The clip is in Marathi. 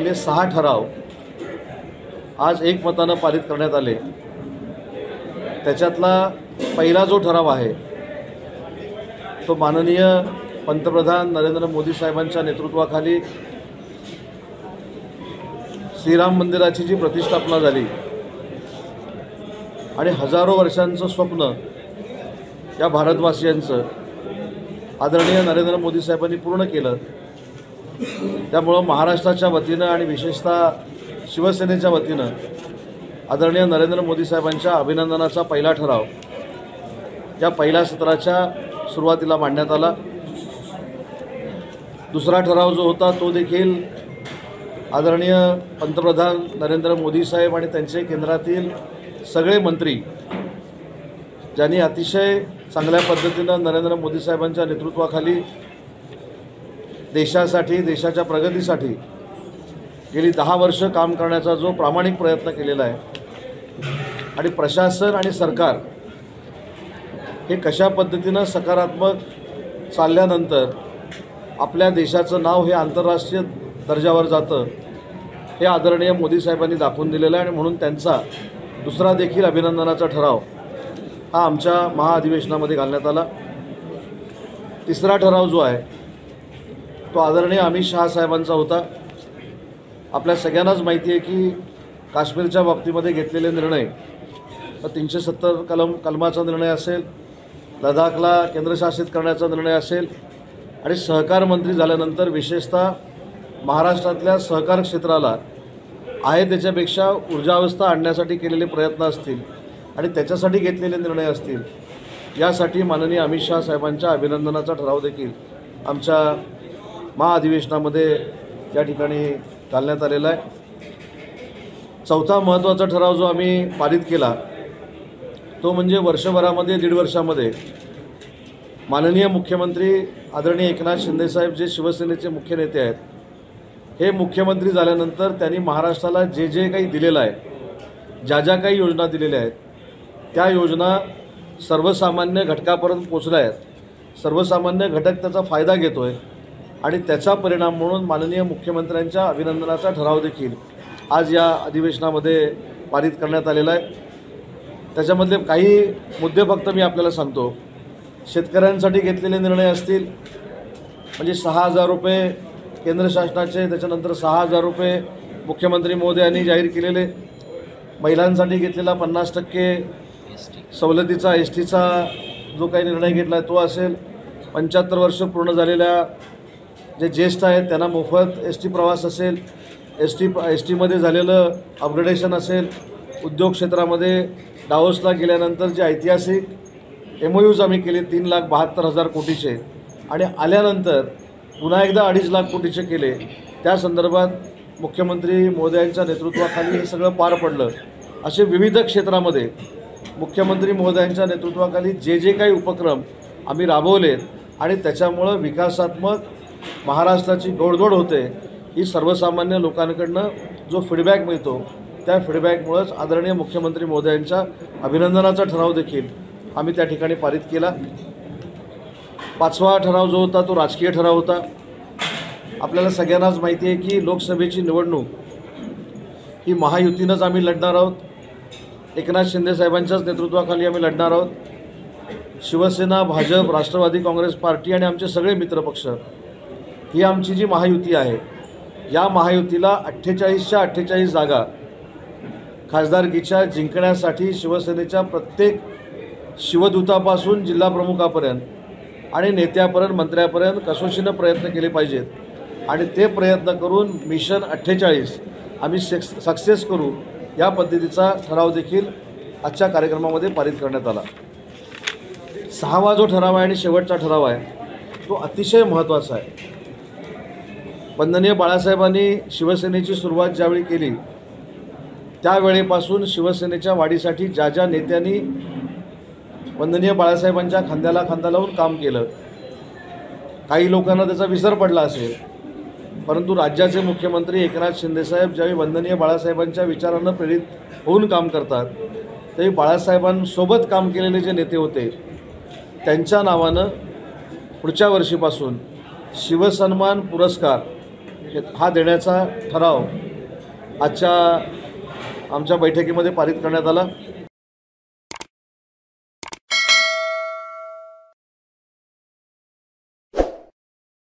पहिले 6 ठराव आज एकमतानं पारित करण्यात आले। त्याच्यातला पहिला जो ठराव आहे तो माननीय पंतप्रधान नरेंद्र मोदी साहेबांच्या नेतृत्वाखाली श्रीराम मंदिराची जी प्रतिष्ठापना झाली आणि हजारो वर्षांचं स्वप्न या भारतवासियांचं आदरणीय नरेंद्र मोदी साहेबांनी पूर्ण केलं। त्यामुळं महाराष्ट्राच्या वतीनं आणि विशेषतः शिवसेनेच्या वतीनं आदरणीय नरेंद्र मोदी साहेबांच्या अभिनंदनाचा पहिला ठराव या पहिल्या सत्राच्या सुरुवातीला मांडण्यात आला। दुसरा ठराव जो होता तो देखील आदरणीय पंतप्रधान नरेंद्र मोदी साहेब आणि त्यांचे केंद्रातील सगळे मंत्री ज्यांनी अतिशय चांगल्या पद्धतीनं नरेंद्र मोदी साहेबांच्या नेतृत्वाखाली देशासाठी देशाच्या प्रगतीसाठी गेली 10 वर्ष काम करण्याचा जो प्रामाणिक प्रयत्न केलेला आहे आणि प्रशासन आणि सरकार हे कशा पद्धतीनं सकारात्मक चालल्यानंतर आपल्या देशाचं नाव हे आंतरराष्ट्रीय दर्जावर जातं हे आदरणीय मोदी साहेबांनी दाखवून दिलेलं आहे आणि म्हणून त्यांचा दुसरा देखील अभिनंदनाचा ठराव हा आमच्या महाअधिवेशनामध्ये घालण्यात आला। तिसरा ठराव जो आहे तो आदरणीय अमित शहा साहेबांचा होता। आपल्या सगळ्यांनाच माहिती आहे की काश्मीरच्या बाबतीमध्ये घेतलेले निर्णय 370 कलमाचा निर्णय असेल, लडाखला केंद्रशासित करण्याचा निर्णय असेल आणि सहकार मंत्री झाल्यानंतर विशेषतः महाराष्ट्रातल्या सहकार क्षेत्राला आहे त्याच्यापेक्षा ऊर्जावस्था आणण्यासाठी केलेले प्रयत्न असतील आणि त्याच्यासाठी घेतलेले निर्णय असतील यासाठी माननीय अमित शहा साहेबांच्या अभिनंदनाचा ठराव देखील आमच्या महाअधिवेशनामध्ये या ठिकाणी घालण्यात आलेला आहे। चौथा महत्त्वाचा ठराव जो आम्ही पारित केला तो म्हणजे वर्षभरामध्ये 1.5 वर्षामध्ये माननीय मुख्यमंत्री आदरणीय एकनाथ शिंदेसाहेब जे शिवसेनेचे मुख्य नेते आहेत, हे मुख्यमंत्री झाल्यानंतर त्यांनी महाराष्ट्राला जे जे काही दिलेलं आहे, ज्या ज्या काही योजना दिलेल्या आहेत त्या योजना सर्वसामान्य घटकापर्यंत पोचल्या आहेत। सर्वसामान्य घटक त्याचा फायदा घेतो आहे आणि त्याचा परिणाम म्हणून माननीय मुख्यमंत्र्यांच्या अभिनंदनाचा ठराव देखील आज या अधिवेशनामध्ये पारित करण्यात आलेला आहे। त्याच्यामधले काही मुद्दे फक्त मी आपल्याला सांगतो। शेतकऱ्यांसाठी घेतलेले निर्णय असतील म्हणजे 6,000 रुपये केंद्र शासनाचे, त्याच्यानंतर 6,000 रुपये मुख्यमंत्री महोदयांनी जाहीर केलेले, महिलांसाठी घेतलेला 50% सवलतीचा STचा जो काही निर्णय घेतला आहे तो असेल, 75 वर्ष पूर्ण झालेल्या जे ज्येष्ठ आहेत त्यांना मोफत ST प्रवास असेल, STमध्ये झालेलं अपग्रेडेशन असेल, उद्योग क्षेत्रामध्ये डावोसला गेल्यानंतर जे ऐतिहासिक MOUज आम्ही केले 3,72,000 कोटीचे आणि आल्यानंतर पुन्हा एकदा 2.5 लाख कोटीचे केले, त्या संदर्भात मुख्यमंत्री महोदयांच्या नेतृत्वाखाली हे सगळं पार पडलं। असे विविध क्षेत्रामध्ये मुख्यमंत्री महोदयांच्या नेतृत्वाखाली जे जे काही उपक्रम आम्ही राबवलेत आणि त्याच्यामुळं विकासात्मक महाराष्ट्राची गोडधोड होते, ही सर्वसामान्य लोकांकडनं जो फीडबॅक मिळतो त्या फीडबॅकमुळंच आदरणीय मुख्यमंत्री महोदयांच्या अभिनंदनाचा ठराव देखील आम्ही त्या ठिकाणी पारित केला। 5वा ठराव जो होता तो राजकीय ठराव होता। आपल्याला सगळ्यांनाच माहिती आहे की लोकसभेची निवडणूक ही महायुतीनंच आम्ही लढणार आहोत, एकनाथ शिंदे साहेबांच्याच नेतृत्वाखाली आम्ही लढणार आहोत। शिवसेना, भाजप, राष्ट्रवादी काँग्रेस पार्टी आणि आमचे सगळे मित्रपक्ष ही आमची जी महायुती आहे, या महायुतीला 48च्या 48 जागा खासदारकीच्या जिंकण्यासाठी शिवसेनेच्या प्रत्येक शिवदूतापासून जिल्हाप्रमुखापर्यंत आणि नेत्यापर्यंत मंत्र्यापर्यंत कसोशीनं प्रयत्न केले पाहिजेत आणि ते प्रयत्न करून मिशन 48 आम्ही सक्सेस करू, या पद्धतीचा ठराव देखील आजच्या कार्यक्रमामध्ये पारित करण्यात आला। 6वा जो ठराव आहे आणि शेवटचा ठराव आहे तो अतिशय महत्त्वाचा आहे। वंदनीय बाळासाहेबांनी शिवसेनेची सुरुवात ज्यावेळी केली त्यावेळेपासून शिवसेनेच्या वाढीसाठी ज्या ज्या नेत्यांनी वंदनीय बाळासाहेबांच्या खांद्याला खांदा लावून काम केलं, काही लोकांना त्याचा विसर पडला असेल, परंतु राज्याचे मुख्यमंत्री एकनाथ शिंदेसाहेब ज्यावेळी वंदनीय बाळासाहेबांच्या विचारांना प्रेरित होऊन काम करतात त्यावेळी बाळासाहेबांसोबत काम केलेले जे नेते होते त्यांच्या नावानं पुढच्या वर्षीपासून शिवसन्मान पुरस्कार हा देण्याचा ठराव आजच्या आमच्या बैठकीमध्ये पारित करण्यात आला.